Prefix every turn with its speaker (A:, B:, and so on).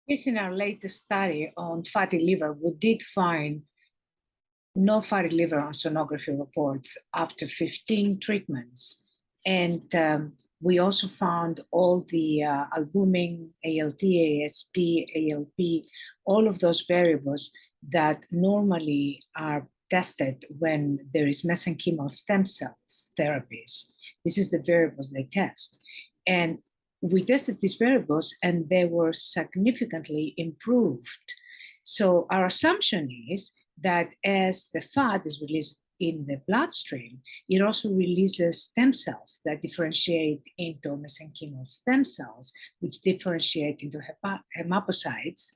A: Yes, in our latest study on fatty liver, we did find no fatty liver on sonography reports after 15 treatments. And we also found all the albumin, ALT, AST, ALP, all of those variables that normally are tested when there is mesenchymal stem cells therapies. This is the variables they test. And we tested these variables and they were significantly improved. So our assumption is that as the fat is released in the bloodstream, it also releases stem cells that differentiate into mesenchymal stem cells, which differentiate into hepatocytes,